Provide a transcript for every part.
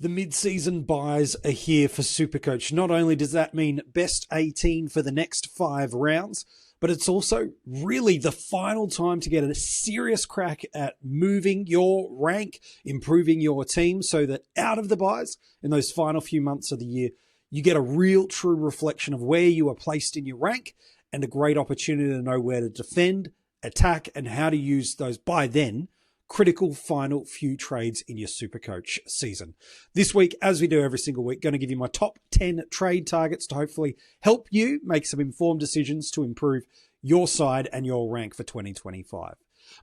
The mid-season buys are here for SuperCoach. Not only does that mean best 18 for the next 5 rounds, but it's also really the final time to get a serious crack at moving your rank, improving your team so that out of the buys in those final few months of the year, you get a real true reflection of where you are placed in your rank and a great opportunity to know where to defend, attack, and how to use those by then critical final few trades in your SuperCoach season. This week, as we do every single week, going to give you my top 10 trade targets to hopefully help you make some informed decisions to improve your side and your rank for 2025.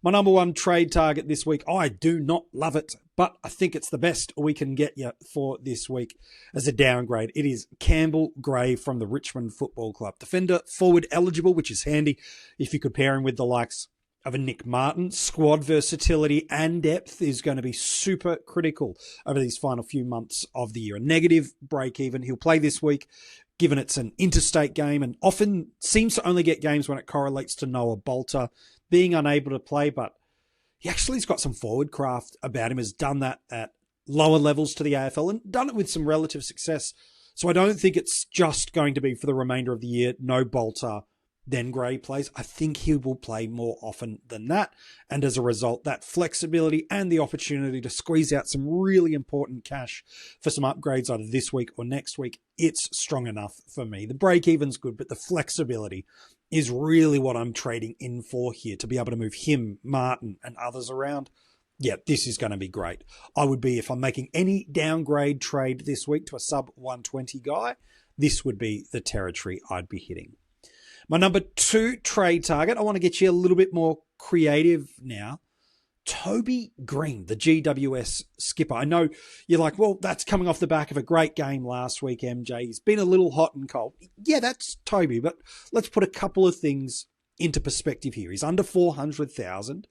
My number one trade target this week, I do not love it, but I think it's the best we can get you for this week as a downgrade. It is Campbell Gray from the Richmond Football Club. Defender, forward eligible, which is handy if you could pair him with the likes of a Nick Martin. Squad versatility and depth is going to be super critical over these final few months of the year. A negative break even. He'll play this week, given it's an interstate game, and often seems to only get games when it correlates to Noah Bolter being unable to play, but he actually's got some forward craft about him, has done that at lower levels to the AFL and done it with some relative success. So I don't think it's just going to be for the remainder of the year, no Bolter, then Gray plays. I think he will play more often than that. And as a result, that flexibility and the opportunity to squeeze out some really important cash for some upgrades either this week or next week, it's strong enough for me. The break even's good, but the flexibility is really what I'm trading in for here, to be able to move him, Martin, and others around. Yeah, this is going to be great. I would be, if I'm making any downgrade trade this week to a sub 120 guy, this would be the territory I'd be hitting. My number 2 trade target, I want to get you a little bit more creative now. Toby Greene, the GWS skipper. I know you're like, well, that's coming off the back of a great game last week, MJ. He's been a little hot and cold. Yeah, that's Toby, but let's put a couple of things into perspective here. He's under 400,000,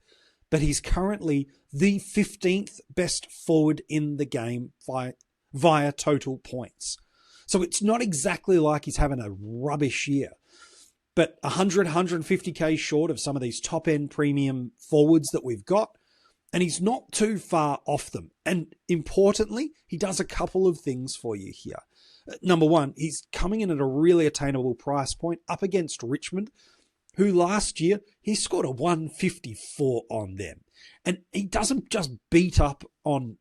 but he's currently the 15th best forward in the game via total points. So it's not exactly like he's having a rubbish year. But 100, 150k short of some of these top-end premium forwards that we've got. And he's not too far off them. And importantly, he does a couple of things for you here. Number one, he's coming in at a really attainable price point up against Richmond, who last year, he scored a 154 on them. And he doesn't just beat up on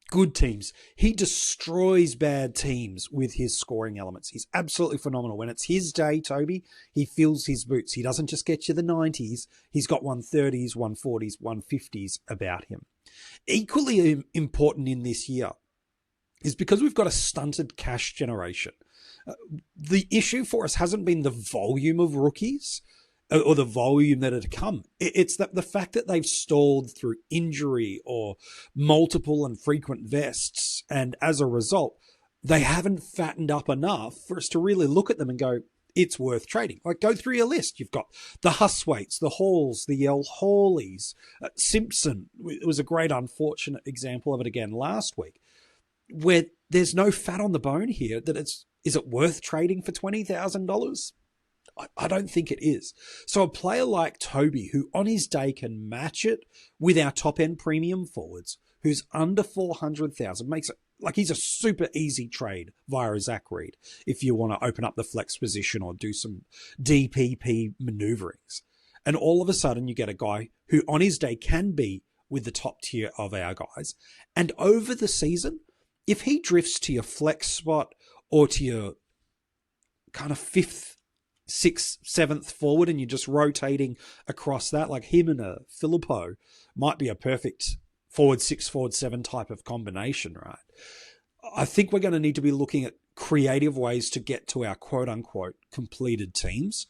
good teams. He destroys bad teams with his scoring elements. He's absolutely phenomenal. When it's his day, Toby, he fills his boots. He doesn't just get you the 90s. He's got 130s, 140s, 150s about him. Equally important in this year is because we've got a stunted cash generation. The issue for us hasn't been the volume of rookies or the volume that had come. It's that the fact that they've stalled through injury or multiple and frequent vests. And as a result, they haven't fattened up enough for us to really look at them and go, it's worth trading. Like, go through your list. You've got the Huswaits, the Halls, the El Hawleys, Simpson. It was a great unfortunate example of it again last week, where there's no fat on the bone here. That is it worth trading for $20,000? I don't think it is. So a player like Toby, who on his day can match it with our top-end premium forwards, who's under 400,000, makes it like he's a super easy trade via Zach Reed if you want to open up the flex position or do some DPP maneuverings. And all of a sudden you get a guy who on his day can be with the top tier of our guys. And over the season, if he drifts to your flex spot or to your kind of 5th, 6th, 7th forward, and you're just rotating across that, like him and a Filippo might be a perfect forward 6, forward 7 type of combination, right? I think we're going to need to be looking at creative ways to get to our quote unquote completed teams.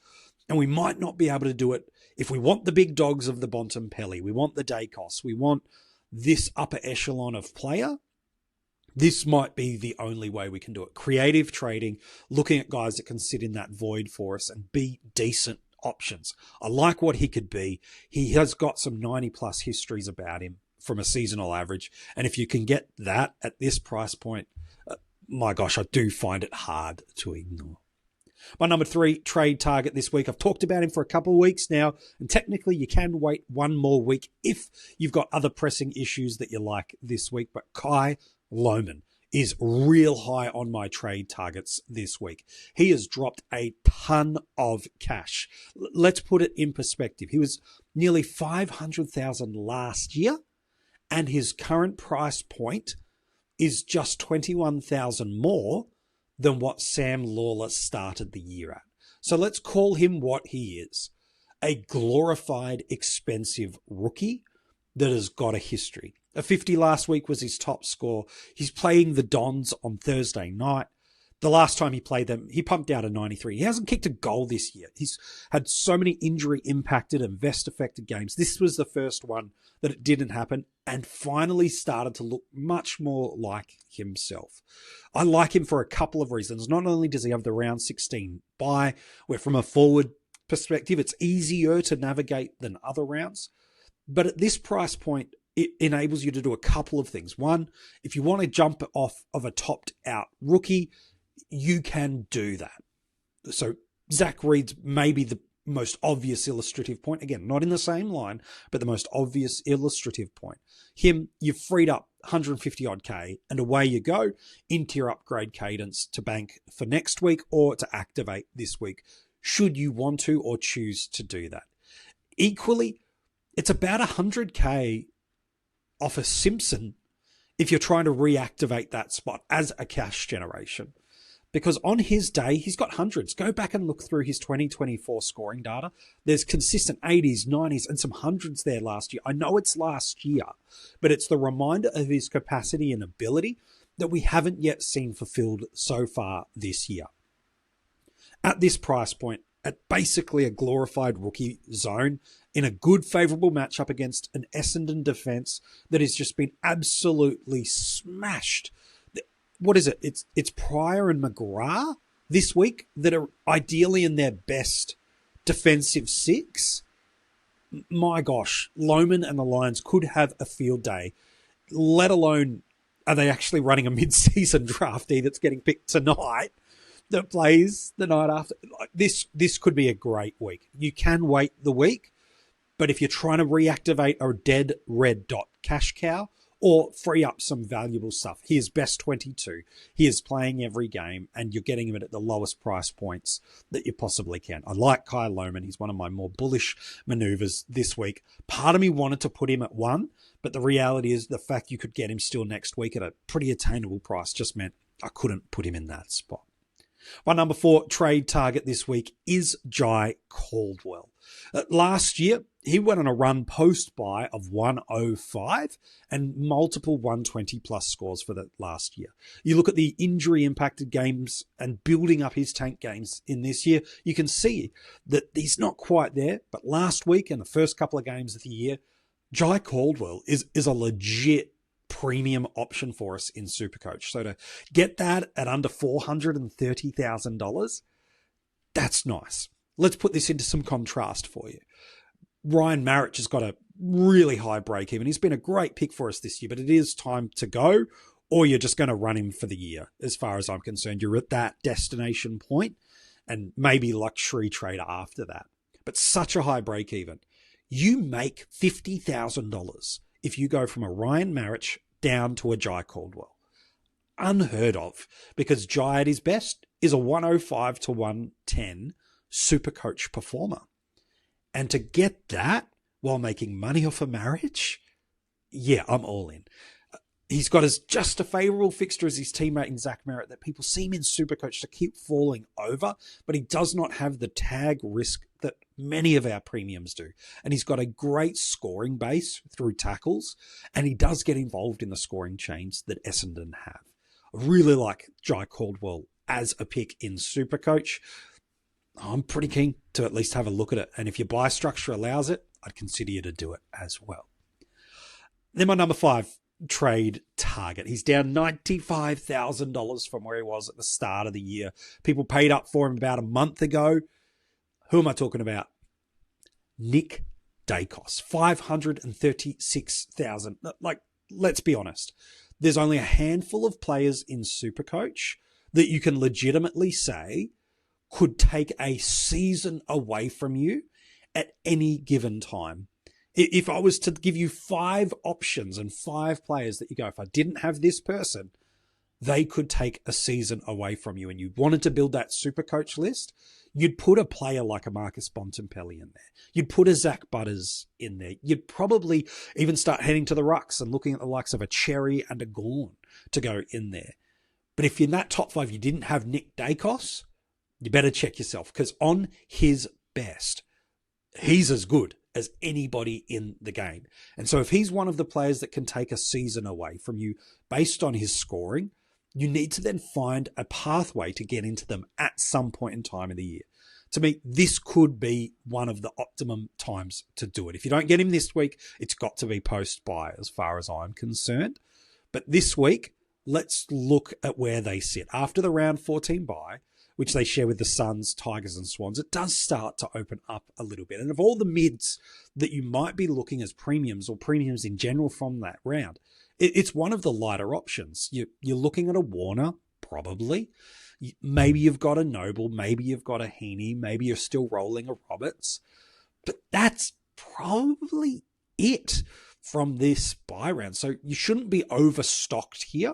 And we might not be able to do it if we want the big dogs of the Bontempelli, we want the Daicos, we want this upper echelon of player. This might be the only way we can do it. Creative trading, looking at guys that can sit in that void for us and be decent options. I like what he could be. He has got some 90-plus histories about him from a seasonal average. And if you can get that at this price point, my gosh, I do find it hard to ignore. My number 3 trade target this week, I've talked about him for a couple of weeks now, and technically you can wait one more week if you've got other pressing issues that you like this week, but Lohmann is real high on my trade targets this week. He has dropped a ton of cash. Let's put it in perspective. He was nearly 500,000 last year, and his current price point is just 21,000 more than what Sam Lawler started the year at. So let's call him what he is. A glorified, expensive rookie that has got a history. A 50 last week was his top score. He's playing the Dons on Thursday night. The last time he played them, he pumped out a 93. He hasn't kicked a goal this year. He's had so many injury-impacted and vest-affected games. This was the first one that it didn't happen and finally started to look much more like himself. I like him for a couple of reasons. Not only does he have the round 16 bye, where from a forward perspective, it's easier to navigate than other rounds, but at this price point, it enables you to do a couple of things. One, if you want to jump off of a topped-out rookie, you can do that. So Zach Reed's maybe the most obvious illustrative point. Again, not in the same line, but the most obvious illustrative point. Him, you've freed up 150 odd K and away you go into your upgrade cadence to bank for next week or to activate this week, should you want to or choose to do that. Equally, it's about 100K off a Simpson if you're trying to reactivate that spot as a cash generation. Because on his day, he's got hundreds. Go back and look through his 2024 scoring data. There's consistent 80s, 90s, and some hundreds there last year. I know it's last year, but it's the reminder of his capacity and ability that we haven't yet seen fulfilled so far this year. At this price point, at basically a glorified rookie zone, in a good favourable matchup against an Essendon defence that has just been absolutely smashed. What is it? It's Pryor and McGrath this week that are ideally in their best defensive six. My gosh, Lohmann and the Lions could have a field day, let alone are they actually running a mid-season draftee that's getting picked tonight that plays the night after. Like this could be a great week. You can wait the week, but if you're trying to reactivate a dead red dot cash cow, or free up some valuable stuff. He is best 22. He is playing every game, and you're getting him at the lowest price points that you possibly can. I like Kyle Lohmann. He's one of my more bullish maneuvers this week. Part of me wanted to put him at 1, but the reality is the fact you could get him still next week at a pretty attainable price just meant I couldn't put him in that spot. My number 4 trade target this week is Jye Caldwell. Last year, he went on a run post-buy of 105 and multiple 120 plus scores for the last year. You look at the injury-impacted games and building up his tank games in this year, you can see that he's not quite there. But last week and the first couple of games of the year, Jye Caldwell is a legit premium option for us in SuperCoach. So to get that at under $430,000, that's nice. Let's put this into some contrast for you. Ryan Marich has got a really high break even. He's been a great pick for us this year, but it is time to go, or you're just going to run him for the year. As far as I'm concerned, you're at that destination point and maybe luxury trader after that. But such a high break even. You make $50,000 if you go from a Ryan Marich down to a Jye Caldwell. Unheard of, because Jye at his best is a 105 to 110 SuperCoach performer. And to get that while making money off a Marich, yeah, I'm all in. He's got just a favourable fixture as his teammate in Zach Merritt that people seem in SuperCoach to keep falling over, but he does not have the tag risk that many of our premiums do. And he's got a great scoring base through tackles, and he does get involved in the scoring chains that Essendon have. I really like Jye Caldwell as a pick in SuperCoach. I'm pretty keen to at least have a look at it. And if your buy structure allows it, I'd consider you to do it as well. Then my number 5 trade target. He's down $95,000 from where he was at the start of the year. People paid up for him about a month ago. Who am I talking about? Nick Daicos. $536,000. Like, let's be honest. There's only a handful of players in SuperCoach that you can legitimately say could take a season away from you at any given time. If I was to give you 5 options and 5 players that you go, if I didn't have this person, they could take a season away from you and you wanted to build that super coach list, you'd put a player like a Marcus Bontempelli in there. You'd put a Zach Butters in there. You'd probably even start heading to the rucks and looking at the likes of a Cherry and a Gawn to go in there. But if in that top 5 you didn't have Nick Daicos, you better check yourself, because on his best, he's as good as anybody in the game. And so if he's one of the players that can take a season away from you based on his scoring, you need to then find a pathway to get into them at some point in time of the year. To me, this could be one of the optimum times to do it. If you don't get him this week, it's got to be post-buy as far as I'm concerned. But this week, let's look at where they sit. After the round 14 bye, which they share with the Suns, Tigers and Swans, it does start to open up a little bit. And of all the mids that you might be looking as premiums or premiums in general from that round, it's one of the lighter options. You're looking at a Warner, probably. Maybe you've got a Noble, maybe you've got a Heaney, maybe you're still rolling a Roberts. But that's probably it from this buy round. So you shouldn't be overstocked here.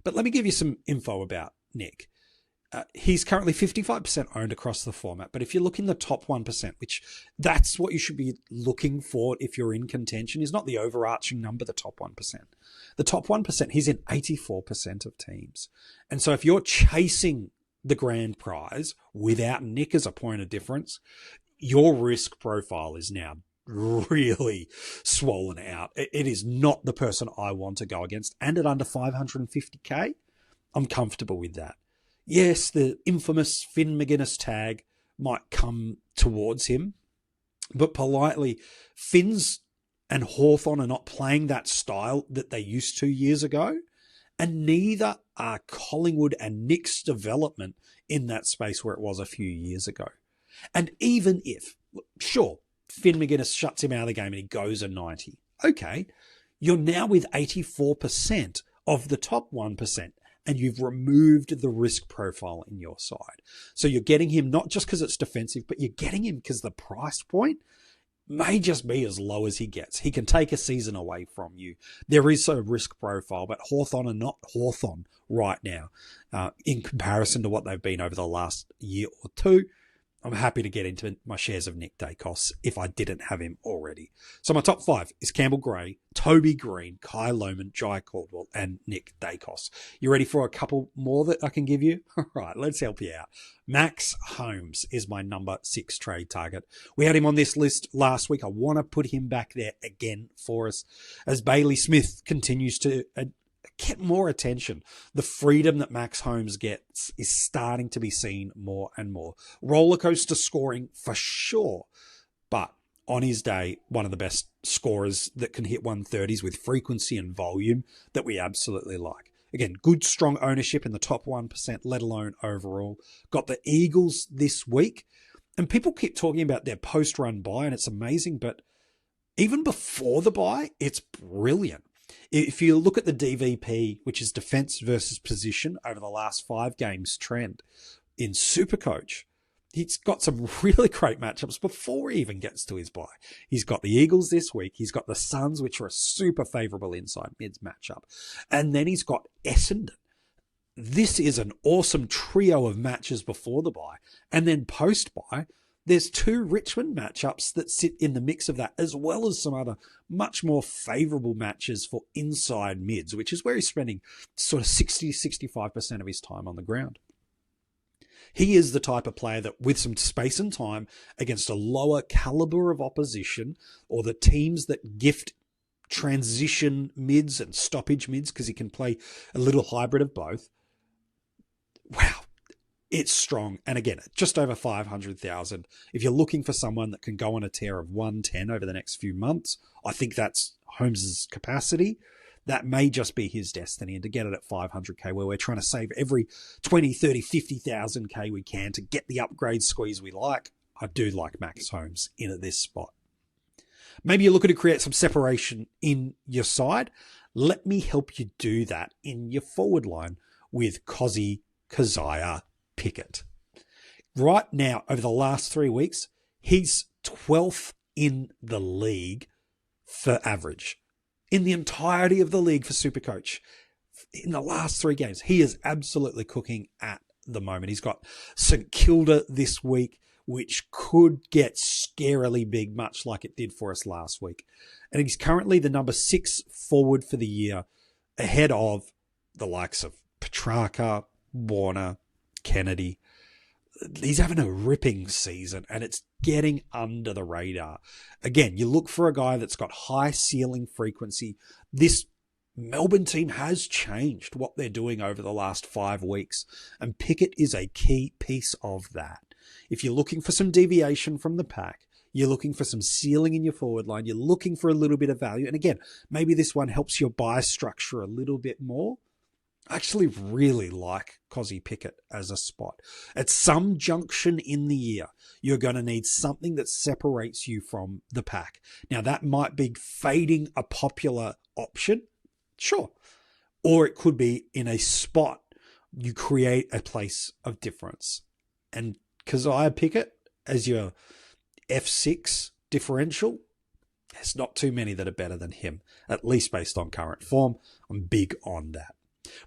But let me give you some info about Nick. He's currently 55% owned across the format. But if you look in the top 1%, which that's what you should be looking for if you're in contention, is not the overarching number, the top 1%. The top 1%, he's in 84% of teams. And so if you're chasing the grand prize without Nick as a point of difference, your risk profile is now really swollen out. It is not the person I want to go against. And at under 550k, I'm comfortable with that. Yes, the infamous Finn McGuinness tag might come towards him, but politely, Finn's and Hawthorn are not playing that style that they used to years ago, and neither are Collingwood and Nick's development in that space where it was a few years ago. And even if, sure, Finn McGuinness shuts him out of the game and he goes a 90, okay, you're now with 84% of the top 1%. And you've removed the risk profile in your side. So you're getting him not just because it's defensive, but you're getting him because the price point may just be as low as he gets. He can take a season away from you. There is a risk profile, but Hawthorn are not Hawthorn right now in comparison to what they've been over the last year or two. I'm happy to get into my shares of Nick Daicos if I didn't have him already. So my top 5 is Campbell Gray, Toby Greene, Kai Lohmann, Jye Caldwell, and Nick Daicos. You ready for a couple more that I can give you? All right, let's help you out. Max Holmes is my number 6 trade target. We had him on this list last week. I want to put him back there again for us as Bailey Smith continues to get more attention. The freedom that Max Holmes gets is starting to be seen more and more. Rollercoaster scoring for sure, but on his day, one of the best scorers that can hit 130s with frequency and volume that we absolutely like. Again, good, strong ownership in the top 1%, let alone overall. Got the Eagles this week, and people keep talking about their post-run buy, and it's amazing, but even before the buy, it's brilliant. If you look at the DVP, which is defense versus position over the last 5 games trend in SuperCoach, he's got some really great matchups before he even gets to his bye. He's got the Eagles this week. He's got the Suns, which are a super favorable inside mids matchup. And then he's got Essendon. This is an awesome trio of matches before the bye. And then post-bye, there's 2 Richmond matchups that sit in the mix of that, as well as some other much more favourable matches for inside mids, which is where he's spending sort of 60-65% of his time on the ground. He is the type of player that with some space and time against a lower calibre of opposition, or the teams that gift transition mids and stoppage mids, because he can play a little hybrid of both, wow. It's strong. And again, just over 500,000. If you're looking for someone that can go on a tear of 110 over the next few months, I think that's Holmes's capacity. That may just be his destiny. And to get it at 500k, where we're trying to save every 20, 30, 50,000k we can to get the upgrade squeeze we like, I do like Max Holmes in at this spot. Maybe you're looking to create some separation in your side. Let me help you do that in your forward line with Kobie Pickett. Right now, over the last 3 weeks, he's 12th in the league for average. In the entirety of the league for SuperCoach, in the last 3 games, he is absolutely cooking at the moment. He's got St Kilda this week, which could get scarily big, much like it did for us last week. And he's currently the number 6 forward for the year, ahead of the likes of Petrarca, Warner, Kennedy. He's having a ripping season, and it's getting under the radar. Again, you look for a guy that's got high ceiling frequency. This Melbourne team has changed what they're doing over the last 5 weeks, and Pickett is a key piece of that. If you're looking for some deviation from the pack, you're looking for some ceiling in your forward line, you're looking for a little bit of value, and again, maybe this one helps your buy structure a little bit more. I actually really like Kobie Pickett as a spot. At some junction in the year, you're going to need something that separates you from the pack. Now, that might be fading a popular option, sure. Or it could be in a spot you create a place of difference. And Kobie Pickett as your F6 differential, there's not too many that are better than him, at least based on current form. I'm big on that.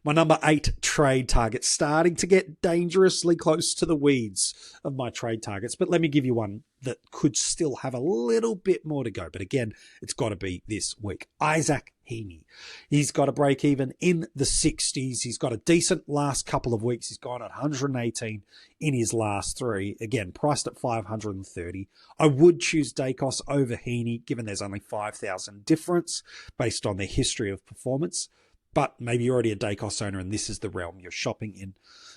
My number 8 trade target, starting to get dangerously close to the weeds of my trade targets. But let me give you one that could still have a little bit more to go. But again, it's got to be this week. Isaac Heaney. He's got a break even in the 60s. He's got a decent last couple of weeks. He's gone at 118 in his last 3. Again, priced at 530. I would choose Daicos over Heaney, given there's only 5,000 difference based on their history of performance. But maybe you're already a Daicos owner and this is the realm you're shopping in.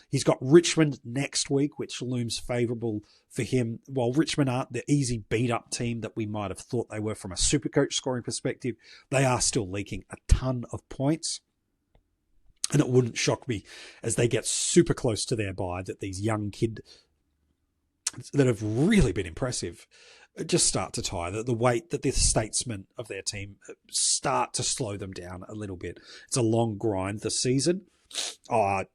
He's got Richmond next week, which looms favourable for him. While Richmond aren't the easy beat-up team that we might have thought they were from a SuperCoach scoring perspective, they are still leaking a ton of points. And it wouldn't shock me as they get super close to their bye that these young kids that have really been impressive just start to tire. The weight that the statesmen of their team start to slow them down a little bit. It's a long grind this season. I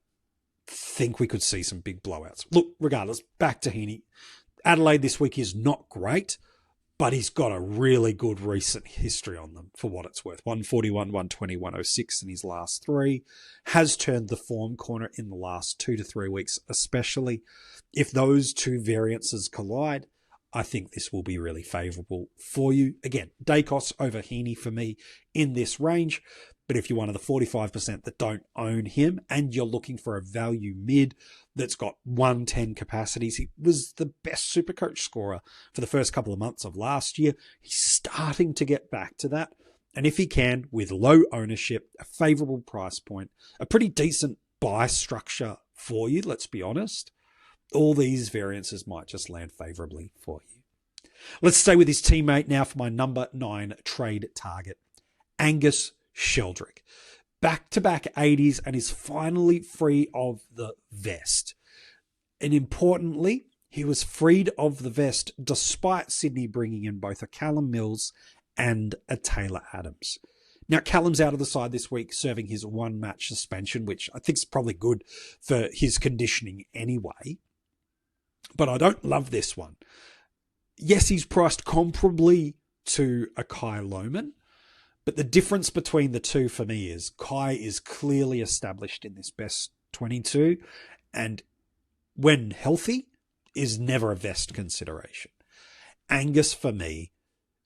think we could see some big blowouts. Look, regardless, back to Heaney. Adelaide this week is not great, but he's got a really good recent history on them for what it's worth. 141, 120, 106 in his last 3. Has turned the form corner in the last 2 to 3 weeks, especially. If those two variances collide, I think this will be really favourable for you. Again, Daicos over Heaney for me in this range. But if you're one of the 45% that don't own him and you're looking for a value mid that's got 110 capacities, he was the best SuperCoach scorer for the first couple of months of last year. He's starting to get back to that. And if he can, with low ownership, a favourable price point, a pretty decent buy structure for you, let's be honest, all these variances might just land favourably for you. Let's stay with his teammate now for my number 9 trade target, Angus Sheldrick. Back-to-back 80s and is finally free of the vest. And importantly, he was freed of the vest despite Sydney bringing in both a Callum Mills and a Taylor Adams. Now, Callum's out of the side this week, serving his 1-match suspension, which I think is probably good for his conditioning anyway. But I don't love this one. Yes, he's priced comparably to a Kai Lohmann, but the difference between the two for me is Kai is clearly established in this best 22, and when healthy, is never a vest consideration. Angus, for me,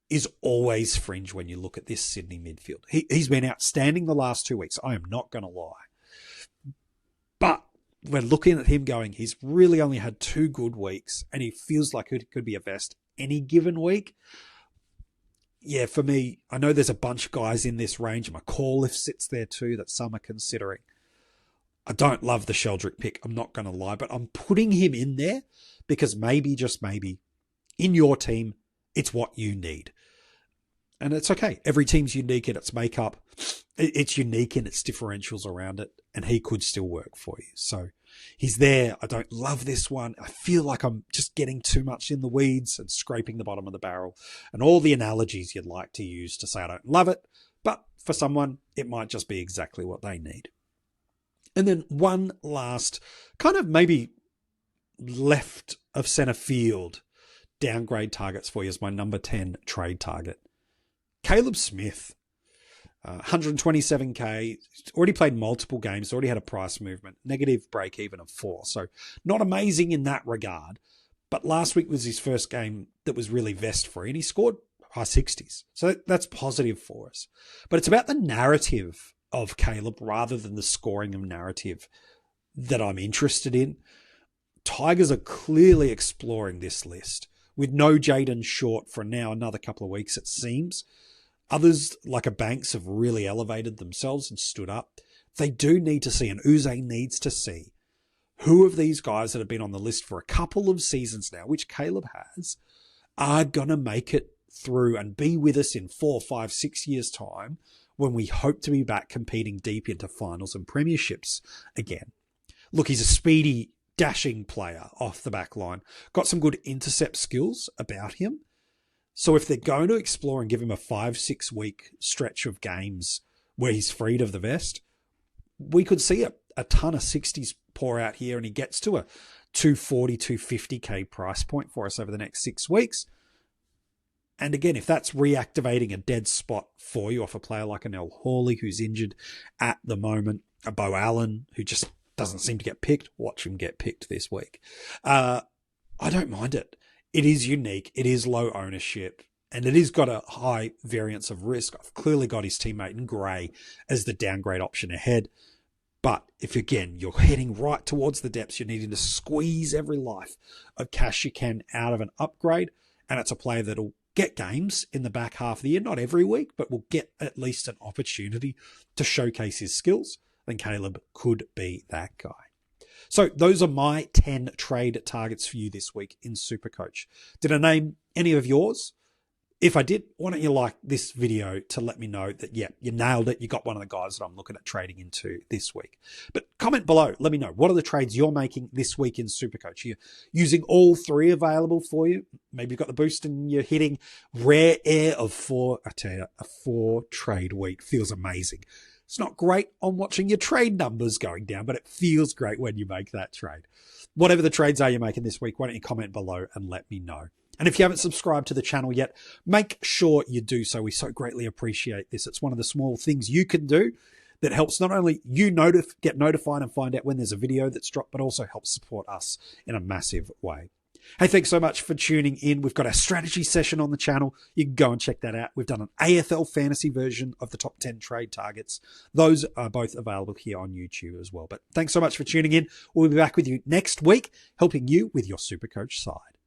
is always fringe when you look at this Sydney midfield. He's been outstanding the last 2 weeks. I am not going to lie. But we're looking at him going, he's really only had 2 good weeks and he feels like it could be a vest any given week. Yeah, for me, I know there's a bunch of guys in this range. McAuliffe sits there too that some are considering. I don't love the Sheldrick pick, I'm not going to lie, but I'm putting him in there because maybe, just maybe, in your team, it's what you need. And it's okay. Every team's unique in its makeup. It's unique in its differentials around it, and he could still work for you. So he's there. I don't love this one. I feel like I'm just getting too much in the weeds and scraping the bottom of the barrel and all the analogies you'd like to use to say I don't love it. But for someone, it might just be exactly what they need. And then one last kind of maybe left of centre field downgrade targets for you as my number 10 trade target. Kaleb Smith. 127k, already played multiple games, already had a price movement, negative break even of 4. So not amazing in that regard. But last week was his first game that was really vest free and he scored high 60s. So that's positive for us. But it's about the narrative of Kaleb rather than the scoring of narrative that I'm interested in. Tigers are clearly exploring this list with no Jaden Short for now another couple of weeks, it seems. Others, like a Banks, have really elevated themselves and stood up. They do need to see, and Uze needs to see, who of these guys that have been on the list for a couple of seasons now, which Kaleb has, are going to make it through and be with us in 4, 5, 6 years' time when we hope to be back competing deep into finals and premierships again. Look, he's a speedy, dashing player off the back line. Got some good intercept skills about him. So if they're going to explore and give him a 5-6 week stretch of games where he's freed of the vest, we could see a ton of 60s pour out here and he gets to a 240, 250k price point for us over the next 6 weeks. And again, if that's reactivating a dead spot for you off a player like an El Hawley who's injured at the moment, a Bo Allen who just doesn't seem to get picked, watch him get picked this week. I don't mind it. It is unique. It is low ownership. And it has got a high variance of risk. I've clearly got his teammate in Gray as the downgrade option ahead. But if, again, you're heading right towards the depths, you're needing to squeeze every life of cash you can out of an upgrade. And it's a player that'll get games in the back half of the year, not every week, but will get at least an opportunity to showcase his skills. Then Kaleb could be that guy. So those are my 10 trade targets for you this week in SuperCoach. Did I name any of yours? If I did, why don't you like this video to let me know that, yeah, you nailed it. You got one of the guys that I'm looking at trading into this week. But comment below. Let me know. What are the trades you're making this week in SuperCoach? You're using all 3 available for you. Maybe you've got the boost and you're hitting rare air of 4. I tell you, a 4 trade week feels amazing. It's not great on watching your trade numbers going down, but it feels great when you make that trade. Whatever the trades are you're making this week, why don't you comment below and let me know. And if you haven't subscribed to the channel yet, make sure you do so. We so greatly appreciate this. It's one of the small things you can do that helps not only you get notified and find out when there's a video that's dropped, but also helps support us in a massive way. Hey, thanks so much for tuning in. We've got our strategy session on the channel. You can go and check that out. We've done an AFL fantasy version of the top 10 trade targets. Those are both available here on YouTube as well. But thanks so much for tuning in. We'll be back with you next week, helping you with your SuperCoach side.